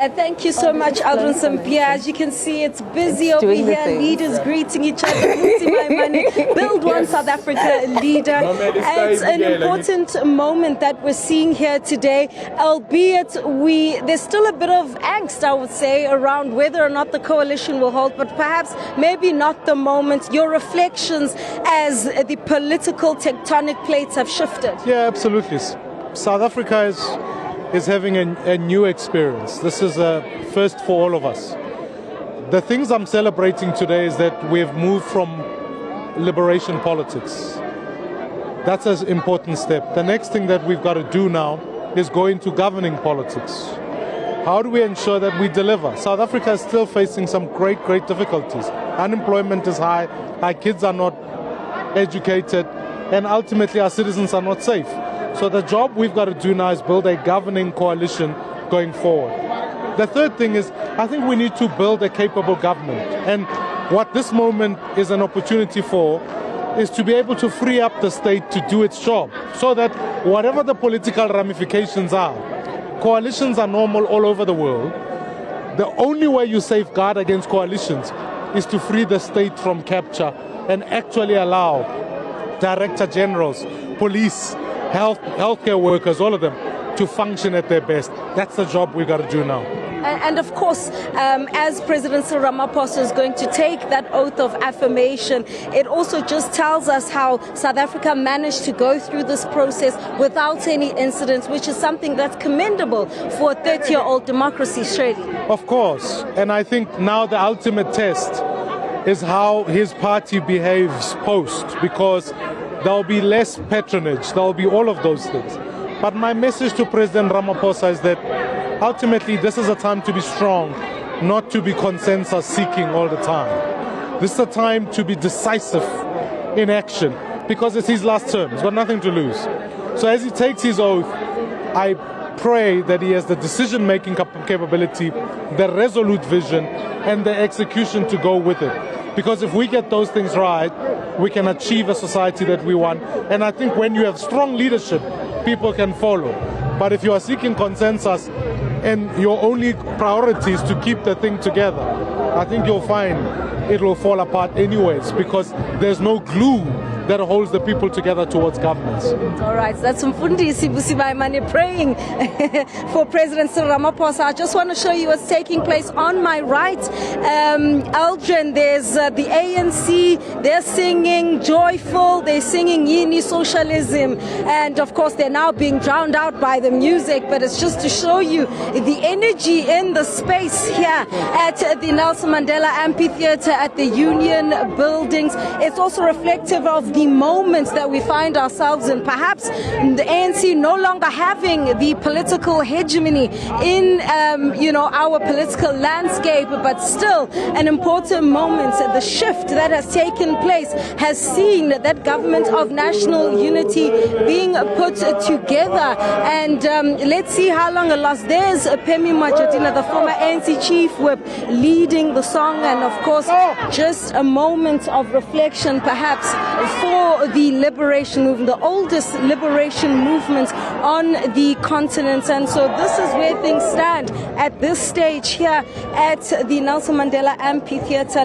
Thank you so much, Aldrin Sampia. As you can see, it's busy over here. Leaders greeting each other. Mmusi Maimane, Build One South Africa leader. It's an important moment that we're seeing here today, albeit there's still a bit of angst, I would say, around whether or not the coalition will hold, but perhaps maybe not the moment. Your reflections as the political tectonic plates have shifted. Yeah, absolutely. South Africa is having a new experience. This is a first for all of us. The things I'm celebrating today is that we've moved from liberation politics. That's an important step. The next thing that we've got to do now is go into governing politics. How do we ensure that we deliver? South Africa is still facing some great difficulties. Unemployment is high, our kids are not educated, and ultimately our citizens are not safe. So the job we've got to do now is build a governing coalition going forward. The third thing is, I think we need to build a capable government. And what this moment is an opportunity for is to be able to free up the state to do its job, so that whatever the political ramifications are, coalitions are normal all over the world. The only way you safeguard against coalitions is to free the state from capture and actually allow director generals, police, healthcare workers, all of them, to function at their best. That's the job we've got to do now. And of course, as President Cyril Ramaphosa is going to take that oath of affirmation, it also just tells us how South Africa managed to go through this process without any incidents, which is something that's commendable for a 30-year-old democracy, Shreddy. Of course. And I think now the ultimate test is how his party behaves post, because there'll be less patronage, there'll be all of those things. But my message to President Ramaphosa is that ultimately this is a time to be strong, not to be consensus seeking all the time. This is a time to be decisive in action, because it's his last term, he's got nothing to lose. So as he takes his oath, I pray that he has the decision-making capability, the resolute vision, and the execution to go with it. Because if we get those things right, we can achieve a society that we want. And I think when you have strong leadership, people can follow. But if you are seeking consensus and your only priority is to keep the thing together, I think you'll find it will fall apart anyways, because there's no glue that holds the people together towards governments. All right, that's Mmusi Maimane praying for President Cyril Ramaphosa. I just want to show you what's taking place on my right. Aldrin, there's the ANC, they're singing Joyful, they're singing Yini Socialism, and of course they're now being drowned out by the music, but it's just to show you the energy in the space here at the Nelson Mandela Amphitheatre at the Union Buildings. It's also reflective of the moments that we find ourselves in. Perhaps the ANC no longer having the political hegemony in our political landscape, but still an important moment. The shift that has taken place has seen that government of national unity being put together, and let's see how long it lasts. There's Pemi Majotina, the former ANC chief whip, leading the song, and of course just a moment of reflection perhaps for the liberation movement, the oldest liberation movement on the continent. And so this is where things stand at this stage here at the Nelson Mandela Amphitheatre.